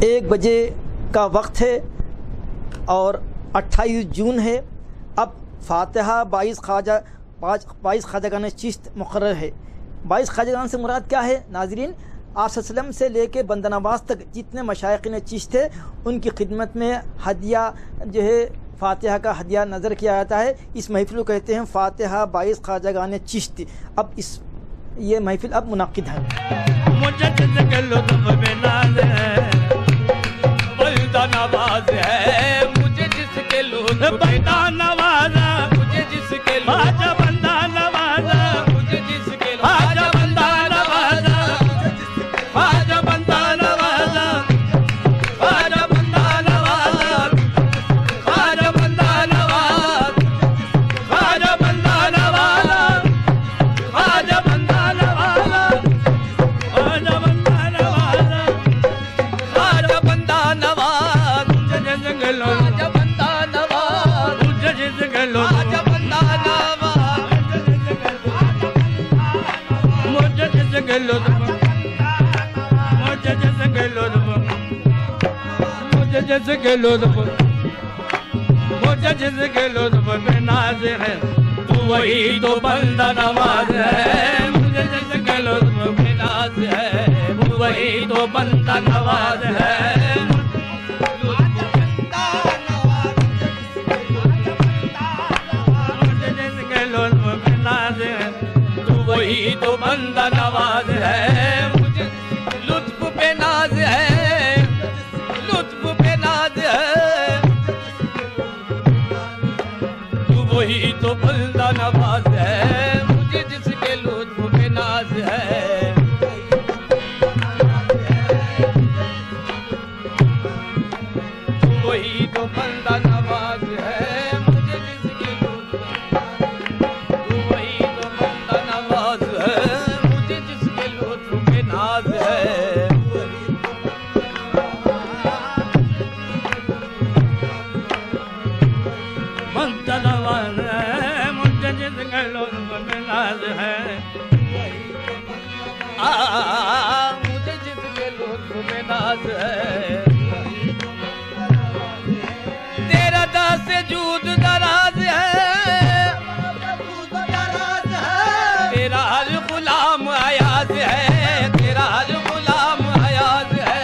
1 बजे का वक्त है और 28 जून है। अब फातिहा 22 ख्वाजागान चिश्त मुकर्रर है। 22 ख्वाजागान से मुराद क्या है नाज़रीन? आप सल्लम से लेके बंदा नवाज तक जितने मशाइख़ चिश्त थे उनकी खिदमत में हदिया जो है फातिहा का हदिया नज़र किया जाता है। इस महफिल को कहते हैं फातिहा 22 ख्वाजागान चिश्त। अब ये महफिल अब मुनाकिद है। नवाज है मुझे जिसके लुत्फ बंदा नवाजा, मुझे जिसके आजा बंदा नवाजा, मुझे जिसके आजा बंदा नवाजा, आजा बंदा नवाजा, आजा बंदा नवाजा, आजा बंदा नवाज, आजा बंदा नवाजा, आजा बंदा नवाजा, आजा बंदा नवाजा, आजा बंदा नवाज, जंगलो आजा बंदा नवाज, मुझे जंगलो आजा बंदा नवाज, मुझे जंगलो मुझे जंगलो मुझे जंगलो मुझे जंगलो नाज है तू वही तो बंदा नवाज है, मुझे जंगलो नाज है तू वही तो बंदा नवाज है। वही तो बंदा नवाज है, मुझे लुत्फ पे नाज है, लुत्फ पे नाज है, तू वही तो बंदा नवाज है, मुझे जिसके लुत्फ पे नाज है। तू वही तो बंदा नवाज है, मुझे जिसके नाज है। बंदा नवाज है मुझे जिसके लुत्फ पे नाज है, मुझे जिसके लुत्फ पे नाज है। तेरा दास जूद दराज है, तेरा हर गुलाम अयाज है, तेरा हर गुलाम अयाज है,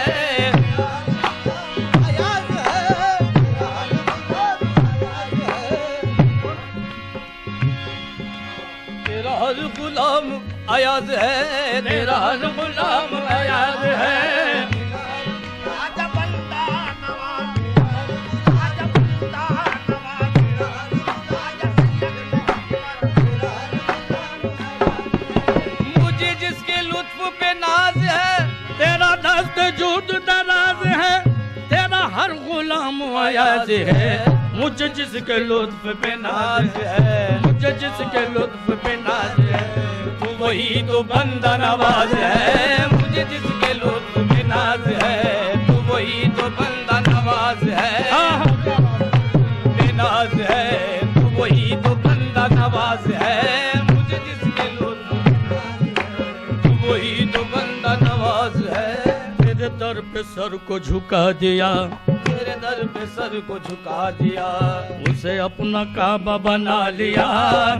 अयाज है, तेरा हर गुलाम अयाज है, तेरा हर गुलाम अयाज है। आजा बंदा नवाज, आजा बंदा नवाज, मुझे जिसके लुत्फ पे नाज है, तेरा दस्त जूद दराज है, तेरा हर गुलाम अयाज है, मुझे जिसके लुत्फ पे नाज है, मुझे जिसके लुत्फ पे नाज है, तू वही तो बंदा नवाज है, मुझे जिसके लुत्फ पे नाज है, तू वही तो बंदा नवाज है, बेनाज है, तू वही तो बंदा नवाज है, मुझे जिसके लुत्फ वही तो बंदा नवाज है। तेरे दर पे सर को झुका दिया, तेरे दर पे सर को झुका दिया, उसे अपना काबा बना लिया,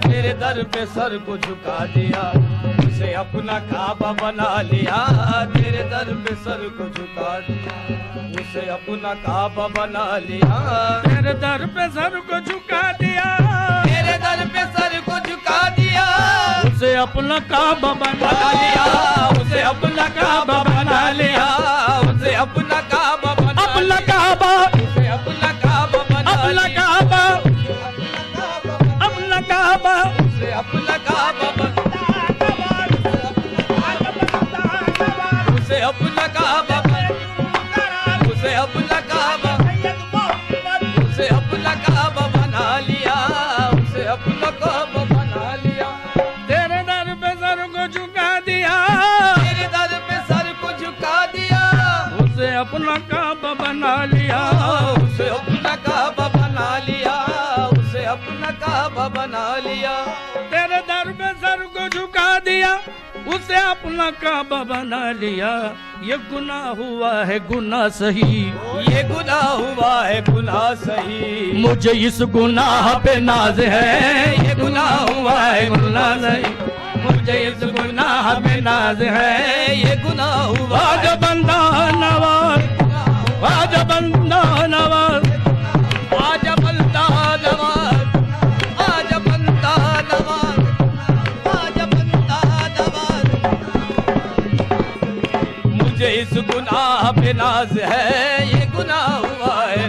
तेरे दर पे सर को झुका दिया, उसे अपना काबा बना लिया, तेरे दर पे सर को झुका दिया, उसे अपना काबा बना लिया, तेरे दर पे सर को झुका दिया, तेरे दर पे सर को झुका दिया, उसे अपना काबा बना लिया, उसे अपना काबा बना लिया, उसे अपना काबा बना अपना काबा, उसे अपना काबा बना अपना काबा, अपना काबा, उसे अपना काबा बना, उसे अपना काबा, उसे अपना काबा, उसे अपना काबा बना लिया, उसे अपना काबा बना लिया। तेरे दर पे सर को झुका दिया, तेरे दर पे सर को झुका दिया, उसे अपना काबा बना लिया, उसे अपना काबा बना लिया, उसे अपना काबा बना लिया। तेरे दर पे सर को झुका दिया, उसे अपना काबा बना लिया। ये गुनाह हुआ है गुनाह सही, ये गुनाह हुआ है गुनाह सही। मुझे इस गुनाह पे नाज है। ये गुनाह हुआ है गुनाह सही। मुझे इस गुनाह पे नाज है। ये गुनाह हुआ आज बंदा नवाज, आज बंदा नवाज, आज बंदा नवाज, आज बंदा नवाज, आज बंदा नवाज। मुझे इस गुनाह पे नाज है। ये गुनाह हुआ है,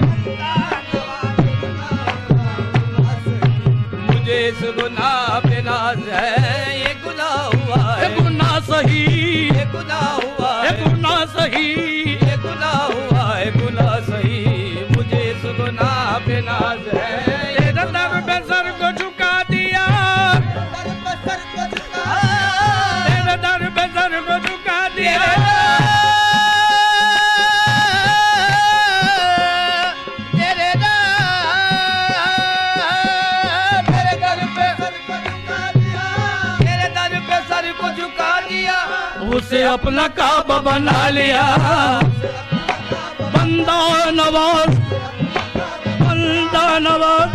मुझे इस गुनाह पे नाज है। ये गुनाह हुआ है गुनाह सही, ये गुनाह हुआ है गुनाह सही। ये गुनाह हुआ है गुनाह सही। मुझे इस गुनाह पे नाज है। तेरे दर पे सर को झुका दिया, तेरे दर पे सर को झुका दिया। उसे अपना काबा बना लिया। बंदा नवाज, बंदा नवाज,